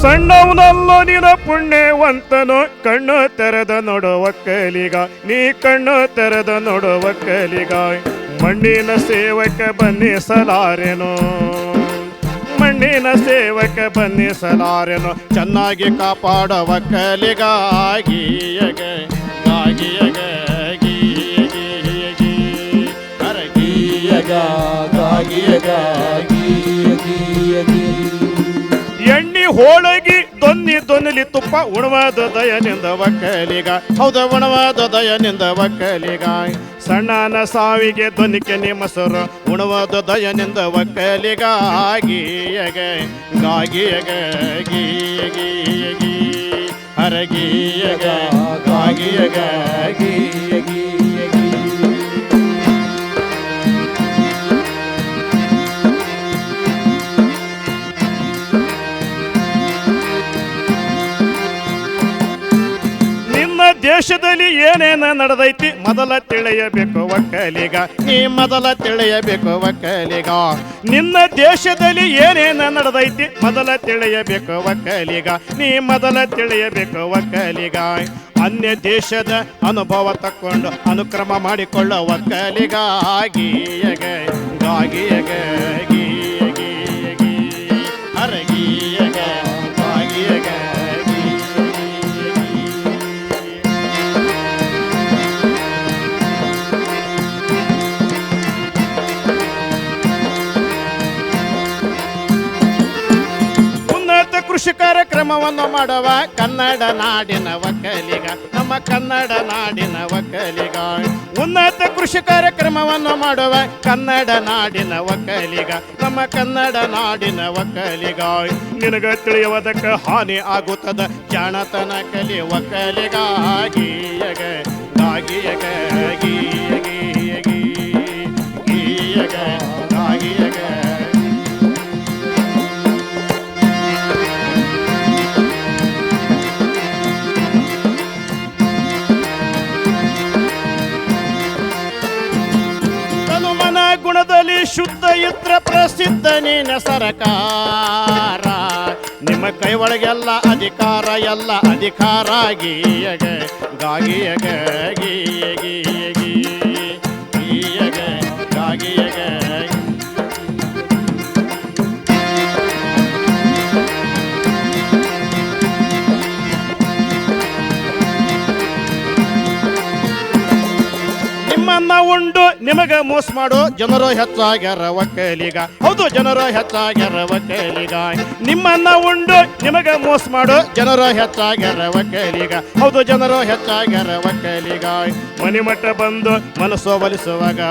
ಸಣ್ಣವನಲ್ಲೋ ನಿನ ಪುಣ್ಯವಂತನು ಕಣ್ಣು ತೆರೆದ ನೋಡುವ ಕಲಿಗ ನೀ ಕಣ್ಣು ತೆರೆದ ನೋಡುವ ಕಲಿಗ ಮಣ್ಣಿನ ಸೇವಕ್ಕೆ ಬನ್ನಿಸಲಾರೆನು ಮಣ್ಣಿನ ಸೇವಕ್ಕೆ ಬನ್ನಿಸಲಾರೆನು ಚೆನ್ನಾಗಿ ಕಾಪಾಡುವ ಕಲಿಗಾಗಿಯಗೆ ಗಾಗಿಯಗೆ ಎಣ್ಣಿ ಹೋಳಗಿ ದೊನ್ನಿಲಿ ತುಪ್ಪ ಉಣವಾದ ದಯನಿಂದ ಒಕ್ಕಲಿಗ ಹೌದ ಉಣವಾದ ದಯನಿಂದ ಒಕ್ಕಲಿಗ ಸಣ್ಣನ ಸಾವಿಗೆ ದೊನ್ನಿಕೆ ಮೊಸರು ಉಣವಾದ ದಯನಿಂದ ಒಕ್ಕಲಿಗ ಗೀಯಗೆ ಗಾಗಿಯಗೆ ಗೀಯಗಿ ಹರಗೀಯಗ ಗಾಗಿಯಗ ಗೀಯಗಿ ದೇಶದಲ್ಲಿ ಏನೇನ ನಡೆದೈತಿ ಮೊದಲ ತಿಳಿಯಬೇಕು ಒಕ್ಕಲಿಗ ನೀ ಮೊದಲ ತಿಳಿಯಬೇಕು ಒಕ್ಕಲಿಗ ನಿನ್ನ ದೇಶದಲ್ಲಿ ಏನೇನ ನಡೆದೈತಿ ಮೊದಲ ತಿಳಿಯಬೇಕು ಒಕ್ಕಲಿಗ ನೀ ಮೊದಲ ತಿಳಿಯಬೇಕು ಒಕ್ಕಲಿಗ ಅನ್ಯ ದೇಶದ ಅನುಭವ ತಕ್ಕೊಂಡು ಅನುಕ್ರಮ ಮಾಡಿಕೊಳ್ಳ ಒಕ್ಕಲಿಗ ಗೀಯಗೆ ಗಾಗಿಯಗೆ ಗೀಯಗಿ ಹರಗೀಯಗ ಗಾಗಿಯಗ ಕೃಷಿ ಕಾರ್ಯಕ್ರಮವನ್ನು ಮಾಡುವ ಕನ್ನಡ ನಾಡಿನ ಒಕ್ಕಲಿಗ ನಮ್ಮ ಕನ್ನಡ ನಾಡಿನ ಒಕ್ಕಲಿಗ ಉನ್ನತ ಕೃಷಿ ಕಾರ್ಯಕ್ರಮವನ್ನು ಮಾಡುವ ಕನ್ನಡ ನಾಡಿನ ಒಕ್ಕಲಿಗ ನಮ್ಮ ಕನ್ನಡ ನಾಡಿನ ಒಕ್ಕಲಿಗ ನಿನಗ ತಿಳಿಯುವುದಕ್ಕೆ ಹಾನಿ ಆಗುತ್ತದೆ ಜಾಣತನ ಕಲಿ ಒಕ್ಕಲಿಗ ಗೀಯಗ ಗಾಗಿಯಗ ಗೀಯಗಿ ಗೀಯಗ ಗಾಗಿಯಗ ಗುಣದಲ್ಲಿ ಶುದ್ಧ ಇದ್ರ ಪ್ರಸಿದ್ಧ ನೀನ ಸರಕಾರ ನಿಮ್ಮ ಕೈ ಒಳಗೆಲ್ಲ ಅಧಿಕಾರ ಎಲ್ಲ ಅಧಿಕಾರ ಗೀಯಗ ಗಾಗಿಯಗ ಗೀಯಗಿ ಗೀಯಗ ಗಾಗಿಯಗ ನಿಮ್ಮನ್ನ ಉಂಡು ನಿಮಗ ಮೋಸ ಮಾಡೋ ಜನರು ಹೆಚ್ಚಾಗ್ಯಾರ ಒಕ್ಕಲಿಗ ಹೌದು ಜನರು ಹೆಚ್ಚಾಗ್ಯಾರ ಒಕ್ಕಲಿಗ ನಿಮ್ಮನ್ನ ಉಂಡು ನಿಮಗ ಮೋಸ ಮಾಡೋ ಜನರು ಹೆಚ್ಚಾಗ್ಯಾರ ಒಕ್ಕಲಿಗ ಹೌದು ಜನರು ಹೆಚ್ಚಾಗ್ಯಾರ ಒಕ್ಕಲಿಗ ಮನಿಮಠ ಬಂದು ಮನಸ್ಸು ಒಲಿಸುವಾಗ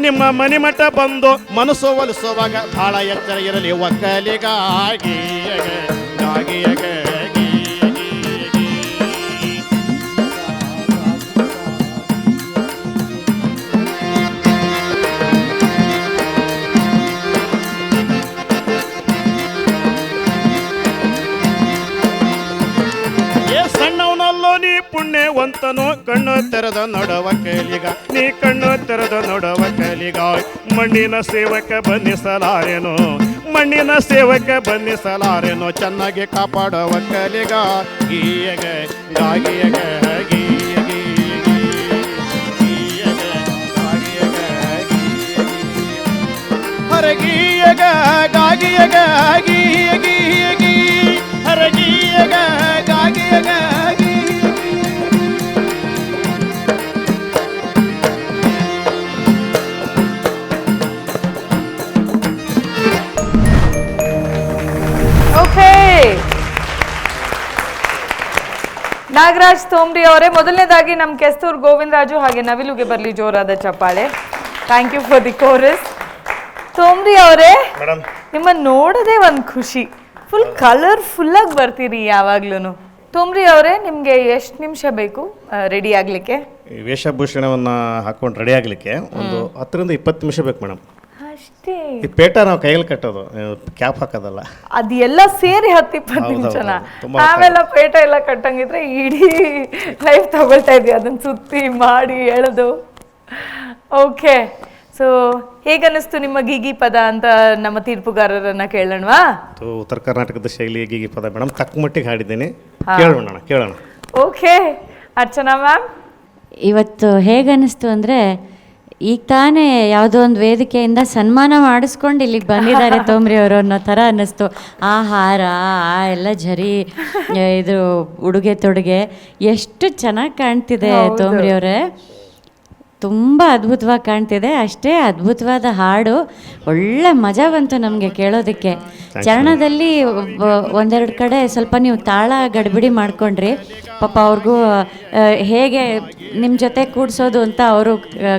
ನಿಮ್ಮ ಮನಿಮಠ ಬಂದು ಮನಸ್ಸು ಒಲಿಸುವಾಗ ಬಹಳ ಎಚ್ಚರ ಇರಲಿ ಒಕ್ಕಲಿಗ ಗೀಯಗ ಗಾಗಿಯಗ ನೀ ಪುಣ್ಯವಂತನು ಕಣ್ಣು ತೆರೆದ ನೋಡುವ ಕಲಿಗ ನೀ ಕಣ್ಣು ತೆರೆದ ನೋಡುವ ಕಲಿಗ ಮಣ್ಣಿನ ಸೇವಕ್ಕೆ ಬನ್ನಿಸಲಾರೇನು ಮಣ್ಣಿನ ಸೇವಕ್ಕೆ ಬನ್ನಿಸಲಾರೇನು ಚೆನ್ನಾಗಿ ಕಾಪಾಡುವ ಕಲಿಗ ಗೀಯಗ ಗಾಗಿಯಗ ಗೀಯಗಿ ಗೀಯಗ ಗಾಗಿಯಗ ಹರಗೀಯಗ ಗಾಗಿಯಗ ಗೀಯಗಿ ಹರಗೀಯಗ ಗಾಗಿಯಗ ನಾಗರಾಜ್ ತೋಮ್ರಿ ಅವರೇ, ಮೊದಲನೇದಾಗಿ ನಮ್ಮ ಕೆಸ್ತೂರ್ ಗೋವಿಂದರಾಜು ಹಾಗೆ ನವಿಲುಗೆ ಬರಲಿ ಜೋರಾದ ಚಪ್ಪಾಳೆ. Thank you for the chorus. Tomri ಅವರೇ, ನಿಮ್ಮ ನೋಡೋದೇ ಒಂದು ಖುಷಿ, ಫುಲ್ ಕಲರ್ಫುಲ್ ಆಗಿ ಬರ್ತೀರಿ ಯಾವಾಗ್ಲೂ. ತೋಮ್ರಿ ಅವರೇ, ನಿಮಗೆ ಎಷ್ಟು ನಿಮಿಷ ಬೇಕು ರೆಡಿ ಆಗ್ಲಿಕ್ಕೆ? ವೇಷಭೂಷಣವನ್ನ ಹಾಕೊಂಡು ರೆಡಿ ಆಗ್ಲಿಕ್ಕೆ ಒಂದು 10ರಿಂದ 20 ನಿಮಿಷ ಬೇಕು ಮೇಡಮ್. ಅಷ್ಟೇ? ಈ ಪೇಟ ನಾವು ಕೈಯಲ್ಲಿ ಕಟ್ಟೋದು, ಕ್ಯಾಪ್ ಹಾಕೋದಲ್ಲ. ಅದು ಎಲ್ಲ ಸೇರಿ 10-20 ನಿಮಿಷನ? ಆಮೇಲೆ ಪೇಟ ಎಲ್ಲ ಕಟ್ಟಂಗಿದ್ರೆ ಇಡೀ ಲೈಫ್ ತಗೊಳ್ತಾ ಇದ್ವಿ ಅದನ್ನ ಸುತ್ತಿ ಮಾಡಿ ಎಳೆದು. ಓಕೆ, ಸೊ ಹೇಗನ್ನಿಸ್ತು ನಿಮ್ಮ ಗೀಗಿ ಪದ ಅಂತ ನಮ್ಮ ತೀರ್ಪುಗಾರರನ್ನ ಕೇಳೋಣವಾ? ಉತ್ತರ ಕರ್ನಾಟಕದ ಶೈಲಿ ಗೀಗಿ ಪದ ಮೇಡಮ್, ತಕ್ಕ ಮಟ್ಟಿಗೆ ಹಾಡಿದ್ದೇನೆ. ಕೇಳೋಣ. Okay, Archana ma'am. ಇವತ್ತು ಹೇಗನ್ನಿಸ್ತು ಅಂದರೆ, ಈಗ ತಾನೇ ಯಾವುದೋ ಒಂದು ವೇದಿಕೆಯಿಂದ ಸನ್ಮಾನ ಮಾಡಿಸ್ಕೊಂಡು ಇಲ್ಲಿಗೆ ಬಂದಿದ್ದಾರೆ ತೋಮ್ರಿ ಅವರು ಅನ್ನೋ ಥರ ಅನ್ನಿಸ್ತು. ಆ ಹಾರ, ಆ ಎಲ್ಲ ಝರಿ, ಇದು ಉಡುಗೆ ತೊಡುಗೆ ಎಷ್ಟು ಚೆನ್ನಾಗಿ ಕಾಣ್ತಿದೆ ತೋಮ್ರಿ ಅವರೇ. ತುಂಬ ಅದ್ಭುತವಾಗಿ ಕಾಣ್ತಿದೆ. ಅಷ್ಟೇ ಅದ್ಭುತವಾದ ಹಾಡು, ಒಳ್ಳೆ ಮಜಾ ಬಂತು ನಮಗೆ ಕೇಳೋದಕ್ಕೆ. ಚರಣದಲ್ಲಿ ಒಂದೆರಡು ಕಡೆ ಸ್ವಲ್ಪ ನೀವು ತಾಳ ಗಡಿಬಿಡಿ ಮಾಡ್ಕೊಂಡ್ರಿ. ಪಾಪ ಅವ್ರಿಗೂ ಹೇಗೆ ನಿಮ್ಮ ಜೊತೆ ಕೂಡಿಸೋದು ಅಂತ ಅವರು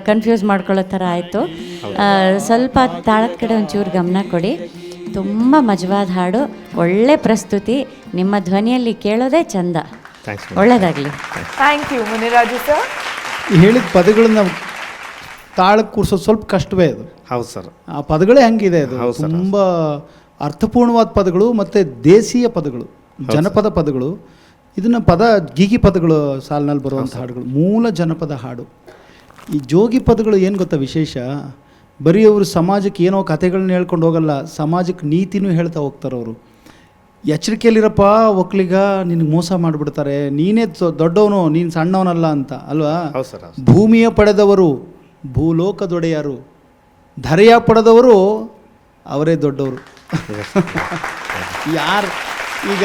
ಕನ್ಫ್ಯೂಸ್ ಮಾಡ್ಕೊಳ್ಳೋ ಥರ ಆಯಿತು. ಸ್ವಲ್ಪ ತಾಳದ ಕಡೆ ಒಂಚೂರು ಗಮನ ಕೊಡಿ. ತುಂಬ ಮಜವಾದ ಹಾಡು, ಒಳ್ಳೆ ಪ್ರಸ್ತುತಿ, ನಿಮ್ಮ ಧ್ವನಿಯಲ್ಲಿ ಕೇಳೋದೇ ಚಂದ. ಒಳ್ಳೆಯದಾಗಲಿ. Thank you Muniraju sir. ಹೇಳಿದ ಪದಗಳನ್ನ ತಾಳಕ್ಕೆ ಕೂರಿಸೋದು ಸ್ವಲ್ಪ ಕಷ್ಟವೇ ಅದು. ಹೌದು ಸರ್. ಆ ಪದಗಳೇ ಹಂಗಿದೆ. ಅದು ತುಂಬ ಅರ್ಥಪೂರ್ಣವಾದ ಪದಗಳು ಮತ್ತು ದೇಶೀಯ ಪದಗಳು, ಜನಪದ ಪದಗಳು. ಇದನ್ನು ಗೀಗಿ ಪದಗಳು ಸಾಲಿನಲ್ಲಿ ಬರುವಂಥ ಹಾಡುಗಳು, ಮೂಲ ಜನಪದ ಹಾಡು. ಈ ಜೋಗಿ ಪದಗಳು ಏನು ಗೊತ್ತಾ ವಿಶೇಷ, ಬರೀ ಅವರು ಸಮಾಜಕ್ಕೆ ಏನೋ ಕಥೆಗಳನ್ನ ಹೇಳ್ಕೊಂಡು ಹೋಗಲ್ಲ, ಸಮಾಜಕ್ಕೆ ನೀತಿನೂ ಹೇಳ್ತಾ ಹೋಗ್ತಾರೆ ಅವರು. ಎಚ್ಚರಿಕೆಯಲ್ಲಿರಪ್ಪ ಒಕ್ಕಲಿಗ, ನಿನಗೆ ಮೋಸ ಮಾಡಿಬಿಡ್ತಾರೆ, ನೀನೇ ದೊಡ್ಡವನು, ನೀನು ಸಣ್ಣವನಲ್ಲ ಅಂತ ಅಲ್ವಾ. ಭೂಮಿಯ ಪಡೆದವರು ಭೂಲೋಕದೊಡೆಯರು, ಧರೆಯ ಪಡೆದವರು ಅವರೇ ದೊಡ್ಡವರು. ಯಾರು ಈಗ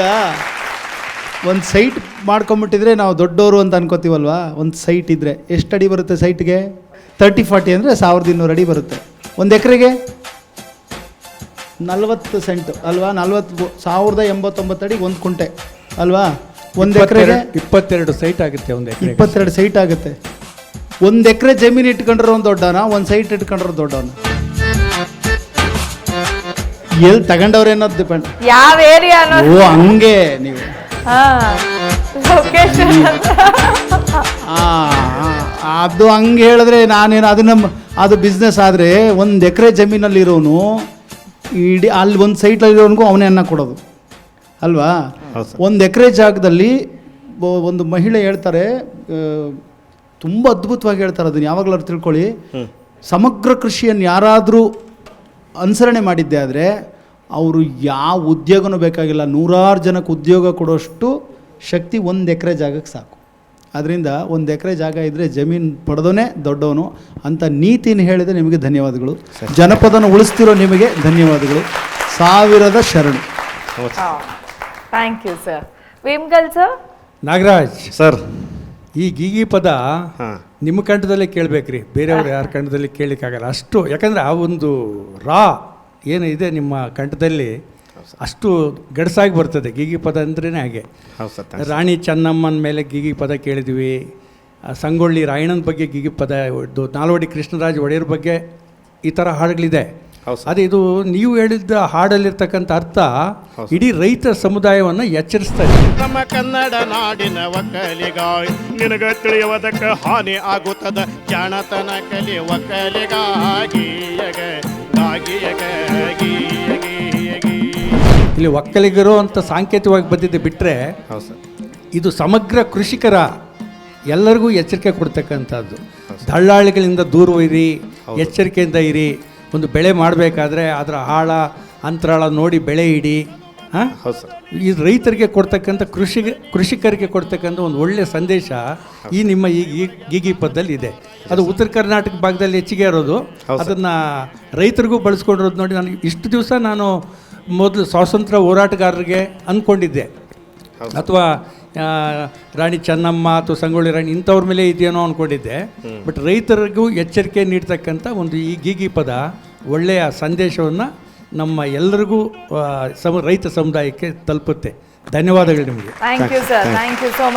ಒಂದು ಸೈಟ್ ಮಾಡ್ಕೊಂಬಿಟ್ಟಿದ್ರೆ ನಾವು ದೊಡ್ಡವರು ಅಂತ ಅನ್ಕೋತೀವಲ್ವಾ. ಒಂದು ಸೈಟ್ ಇದ್ದರೆ ಎಷ್ಟು ಅಡಿ ಬರುತ್ತೆ ಸೈಟ್ಗೆ? 30-40 ಅಂದರೆ 1200 ಅಡಿ ಬರುತ್ತೆ. ಒಂದು ಎಕರೆಗೆ 40 ಸೆಂಟ್ ಅಲ್ವಾ. 1089 ಅಡಿ ಒಂದು ಕುಂಟೆ ಅಲ್ವಾ. ಒಂದು ಎಕರೆಗೆ 22 ಸೈಟ್ ಆಗುತ್ತೆ. 22 ಸೈಟ್ ಆಗುತ್ತೆ. ಒಂದು ಎಕರೆ ಜಮೀನು ಇಟ್ಕೊಂಡ್ರೆ ಒಂದು ದೊಡ್ಡವನ, ಒಂದು ಸೈಟ್ ಇಟ್ಕೊಂಡ್ರೆ ದೊಡ್ಡವನ. ಎಲ್ಲಿ ತಗೊಂಡವ್ರೆ ಅನ್ನೋದು ಡಿಪೆಂಡ್. ಯಾವ ಏರಿಯಾ ಅನ್ನೋದು. ಓ ಹಂಗೆ ನೀವು ಅದು ಹಂಗೆ ಹೇಳಿದ್ರೆ ನಾನೇನು ಅದು ಬಿಸ್ನೆಸ್ ಆದರೆ ಒಂದು ಎಕರೆ ಜಮೀನಲ್ಲಿರೋನು ಇಡೀ ಅಲ್ಲಿ ಒಂದು ಸೈಟಲ್ಲಿರೋನಿಗೂ ಅವನೇ ಅನ್ನ ಕೊಡೋದು ಅಲ್ವಾ. ಒಂದು ಎಕರೆ ಜಾಗದಲ್ಲಿ ಒಂದು ಮಹಿಳೆ ಹೇಳ್ತಾರೆ, ತುಂಬ ಅದ್ಭುತವಾಗಿ ಹೇಳ್ತಾರೆ, ಅದನ್ನು ಯಾವಾಗಲಾದ್ರು ತಿಳ್ಕೊಳ್ಳಿ. ಸಮಗ್ರ ಕೃಷಿಯನ್ನು ಯಾರಾದರೂ ಅನುಸರಣೆ ಮಾಡಿದ್ದೆ ಆದರೆ ಅವರು ಯಾವ ಉದ್ಯೋಗನೂ ಬೇಕಾಗಿಲ್ಲ, 100 ಜನಕ್ಕೆ ಉದ್ಯೋಗ ಕೊಡೋಷ್ಟು ಶಕ್ತಿ ಒಂದು ಎಕರೆ ಜಾಗಕ್ಕೆ ಸಾಕು. ಅದರಿಂದ ಒಂದು ಎಕರೆ ಜಾಗ ಇದ್ದರೆ ಜಮೀನು ಪಡೆದೋನೇ ದೊಡ್ಡವನು ಅಂತ ನೀತಿನ ಹೇಳಿದರೆ ನಿಮಗೆ ಧನ್ಯವಾದಗಳು. ಜನಪದನ ಉಳಿಸ್ತಿರೋ ನಿಮಗೆ ಧನ್ಯವಾದಗಳು. 1000 ಶರಣು. Thank you sir. Vemgal sir. Nagaraj sir, ಈ ಗೀಗಿ ಪದ ನಿಮ್ಮ ಕಂಠದಲ್ಲೇ ಕೇಳಬೇಕ್ರಿ, ಬೇರೆಯವ್ರು ಯಾರ ಕಂಠದಲ್ಲಿ ಕೇಳಲಿಕ್ಕಾಗಲ್ಲ ಅಷ್ಟು. ಯಾಕಂದರೆ ಆ ಒಂದು ರಾ ಏನು ಇದೆ ನಿಮ್ಮ ಕಂಠದಲ್ಲಿ ಅಷ್ಟು ಗಡಸಾಗಿ ಬರ್ತದೆ. ಗೀಗಿ ಪದ ಅಂದ್ರೇ ಹಾಗೆ. ರಾಣಿ ಚೆನ್ನಮ್ಮನ ಮೇಲೆ ಗೀಗಿ ಪದ ಕೇಳಿದ್ವಿ, ಸಂಗೊಳ್ಳಿ ರಾಯಣ್ಣನ ಬಗ್ಗೆ ಗೀಗಿ ಪದ, ನಾಲ್ವಡಿ ಕೃಷ್ಣರಾಜ ಒಡೆಯರ ಬಗ್ಗೆ ಈ ಥರ ಹಾಡುಗಳಿದೆ. ಅದೇ ಇದು ನೀವು ಹೇಳಿದ್ದ ಹಾಡಲ್ಲಿರ್ತಕ್ಕಂಥ ಅರ್ಥ ಇಡೀ ರೈತ ಸಮುದಾಯವನ್ನು ಎಚ್ಚರಿಸ್ತಾರೆ. ನಮ್ಮ ಕನ್ನಡ ನಾಡಿನ ಒಕ್ಕಲಿಗ ನಿನಗ ತಿಳಿಯುವುದಕ್ಕ ಹಾನಿ ಆಗುತ್ತದೆ, ಜಾಣತನ ಕಲಿ ಒಕ್ಕಲಿಗಾಗಿ. ಇಲ್ಲಿ ಒಕ್ಕಲಿಗರು ಅಂತ ಸಾಂಕೇತಿಕವಾಗಿ ಬಂದಿದ್ದು ಬಿಟ್ಟರೆ ಇದು ಸಮಗ್ರ ಕೃಷಿಕರ ಎಲ್ಲರಿಗೂ ಎಚ್ಚರಿಕೆ ಕೊಡ್ತಕ್ಕಂಥದ್ದು. ದಳ್ಳಾಳಿಗಳಿಂದ ದೂರ ಇರಿ, ಎಚ್ಚರಿಕೆಯಿಂದ ಇರಿ. ಒಂದು ಬೆಳೆ ಮಾಡಬೇಕಾದ್ರೆ ಅದರ ಆಳ ಅಂತರಾಳ ನೋಡಿ ಬೆಳೆ ಇಡಿ. ಈ ರೈತರಿಗೆ ಕೊಡ್ತಕ್ಕಂಥ ಕೃಷಿಕರಿಗೆ ಕೊಡ್ತಕ್ಕಂಥ ಒಂದು ಒಳ್ಳೆಯ ಸಂದೇಶ ಈ ನಿಮ್ಮ ಈ ಗೀಗಿ ಪದದಲ್ಲಿ ಇದೆ. ಅದು ಉತ್ತರ ಕರ್ನಾಟಕ ಭಾಗದಲ್ಲಿ ಹೆಚ್ಚಿಗೆ ಇರೋದು, ಅದನ್ನು ರೈತರಿಗೂ ಬಳಸ್ಕೊಂಡಿರೋದು ನೋಡಿ. ನನಗೆ ಇಷ್ಟು ದಿವಸ ನಾನು ಮೊದಲು ಸ್ವಾತಂತ್ರ್ಯ ಹೋರಾಟಗಾರರಿಗೆ ಅಂದ್ಕೊಂಡಿದ್ದೆ, ಅಥವಾ ರಾಣಿ ಚೆನ್ನಮ್ಮ ಅಥವಾ ಸಂಗೊಳ್ಳಿ ರಾಣಿ ಇಂಥವ್ರ ಮೇಲೆ ಇದೆಯೇನೋ ಅಂದ್ಕೊಂಡಿದ್ದೆ. ಬಟ್ ರೈತರಿಗೂ ಎಚ್ಚರಿಕೆ ನೀಡ್ತಕ್ಕಂಥ ಒಂದು ಈ ಗೀಗಿ ಪದ ಒಳ್ಳೆಯ ಸಂದೇಶವನ್ನು ನಮ್ಮ ಎಲ್ಲರಿಗೂ ರೈತ ಸಮುದಾಯಕ್ಕೆ ತಲುಪುತ್ತೆ. ಧನ್ಯವಾದಗಳು ನಿಮಗೆ. Thank you sir. Thank you so much.